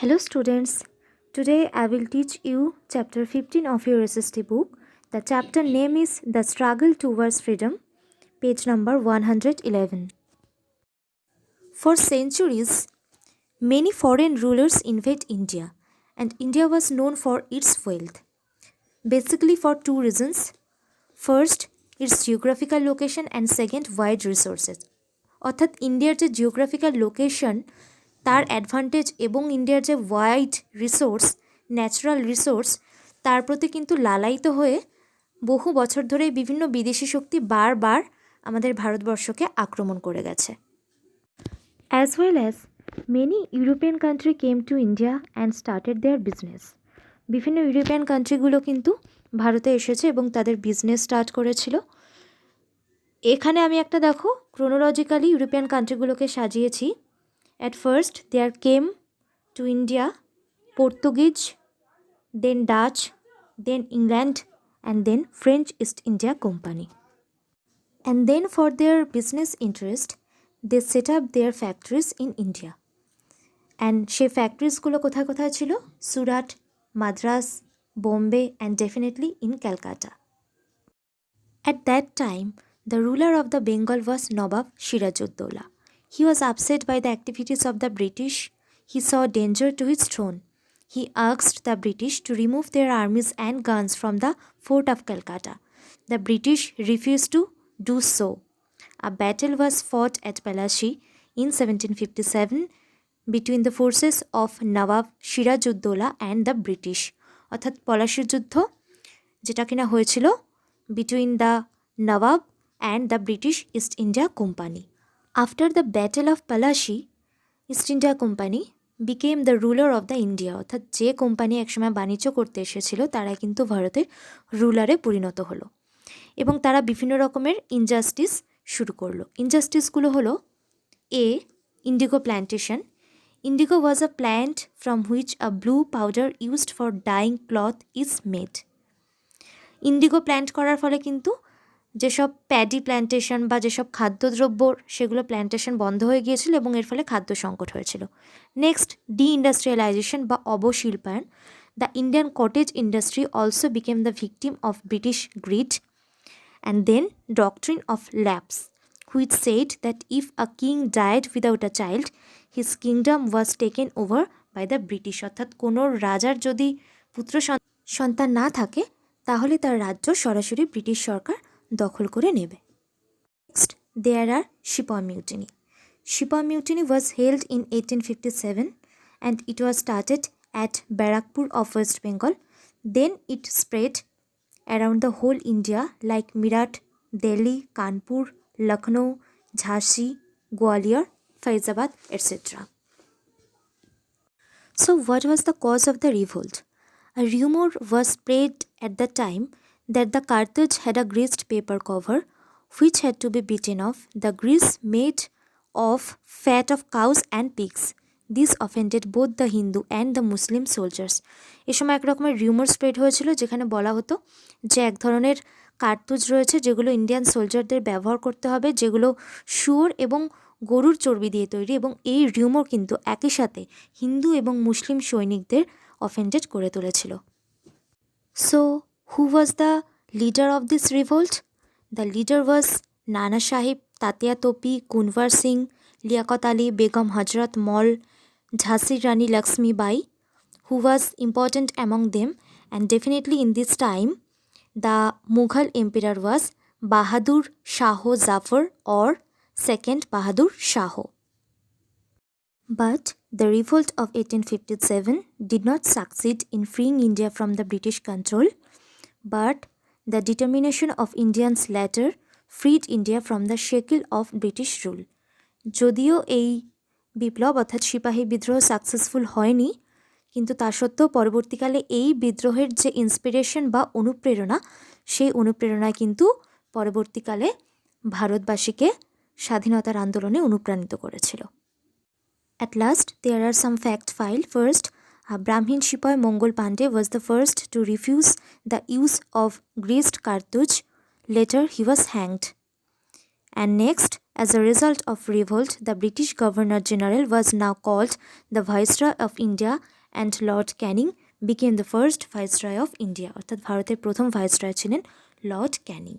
Hello students, today I will teach you chapter 15 of your SST book. The chapter name is The Struggle Towards Freedom, page number 111. For centuries, many foreign rulers invaded India and India was known for its wealth. Basically for two reasons. First, its geographical location and second, wide resources. অর্থাৎ ইন্ডিয়ার যে geographical location তার advantage এবং ইন্ডিয়ার যে wide resource natural resource তার প্রতি কিন্তু লালায়িত হয়ে বহু বছর ধরে বিভিন্ন বিদেশি শক্তি বারবার আমাদের ভারতবর্ষকে আক্রমণ করে গেছে। As well as many European country came to India and started their business. বিভিন্ন ইউরোপিয়ান কান্ট্রিগুলো কিন্তু ভারতে এসেছে এবং তাদের বিজনেস স্টার্ট করেছিল। এখানে আমি একটা দেখো ক্রোনোলজিক্যালি ইউরোপিয়ান কান্ট্রিগুলোকে সাজিয়েছি। At first there came to India Portuguese, then Dutch, then England and then French East India Company. And then for their business interest they set up their factories in India. And সেই ফ্যাক্টরিজগুলো কোথায় কোথায় ছিল? Surat, Madras, Bombay and definitely in Calcutta. At that time, the ruler of the Bengal was Nawab Siraj-ud-Dowla. He was upset by the activities of the British. He saw danger to his throne. He asked the British to remove their armies and guns from the fort of Calcutta. The British refused to do so. A battle was fought at Palashi in 1757 between the forces of Nawab Siraj-ud-Dowla and the British. অর্থাৎ পলাশির যুদ্ধ যেটা কিনা হয়েছিল between the Nawab and the British East India Company. After the Battle of Palashi, East India Company became the ruler of the India. অর্থাৎ যে company একসময় বাণিজ্য করতে এসেছিল তারা কিন্তু ভারতের রুলারে পরিণত হলো এবং তারা বিভিন্ন রকমের ইনজাস্টিস শুরু করলো। ইনজাস্টিসগুলো হলো এ, indigo plantation. Indigo was a plant from which a blue powder used for dyeing cloth is made. Indigo plant করার ফলে কিন্তু যেসব প্যাডি প্ল্যান্টেশন বা যেসব খাদ্যদ্রব্য সেগুলো প্ল্যান্টেশন বন্ধ হয়ে গিয়েছিল এবং এর ফলে খাদ্য সংকট হয়েছিল। নেক্সট, ডি ইন্ডাস্ট্রিয়ালাইজেশন বা অবশিল্পায়ন। The Indian cottage industry also became the victim of British greed. And then doctrine of lapse which said that if a king died without a child his kingdom was taken over by the British. অর্থাৎ কোনো রাজার যদি পুত্র সন্তান না থাকে তাহলে তার রাজ্য সরাসরি ব্রিটিশ সরকার দখল করে নেবে। Next, there are sepoy mutiny. Sepoy mutiny was held in 1857 and it was started at Barrackpore of West Bengal. Then it spread around the whole India like Meerut, Delhi, Kanpur, Lucknow, ঝাঁসি, Gwalior, Faizabad etcetera. So what was the cause of the revolt? A rumor was spread at the time that the cartridge had a greased paper cover which had to be beaten off. The grease made of fat of cows and pigs. This offended both the Hindu and the Muslim soldiers. এ সময় এক রকমের rumour spread হয়েছিল যেখানে বলা হতো যে এক ধরনের কার্তুজ রয়েছে যেগুলো ইন্ডিয়ান সোলজারদের ব্যবহার করতে হবে, যেগুলো শুয়োর এবং গরুর চর্বি দিয়ে তৈরি, এবং এই রিউমার কিন্তু একই সাথে হিন্দু এবং মুসলিম সৈনিকদের অফেন্ডেড করে তুলেছিল। So who was the leader of this revolt? The leader was নানা সাহেব, তাতিয়া তোপি, কুনভার সিং, লিয়াকত আলী, বেগম হজরত মল, ঝাঁসির রানী Lakshmibai, who was important among them, and definitely in this time the Mughal emperor was Bahadur Shah Zafar or second Bahadur Shah. But the revolt of 1857 did not succeed in freeing India from the British control, but the determination of Indians later freed India from the shackle of British rule. যদিও এই বিপ্লব অর্থাৎ সিপাহী বিদ্রোহ successful হয়নি, কিন্তু তা সত্ত্বেও পরবর্তীকালে এই বিদ্রোহের যে ইন্সপিরেশন বা অনুপ্রেরণা, সেই অনুপ্রেরণায় কিন্তু পরবর্তীকালে ভারতবাসীকে স্বাধীনতার আন্দোলনে অনুপ্রাণিত করেছিল। At last, there are some fact file. First, Brahmin Sipai Mongol Pandey was the first to refuse the use of greased cartouche. Later, he was hanged. And next, As a result of revolt, the British Governor General was now called the Viceroy of India and Lord Canning became the first Viceroy of India. অর্থাৎ ভারতের প্রথম viceroy ছিলেন Lord Canning.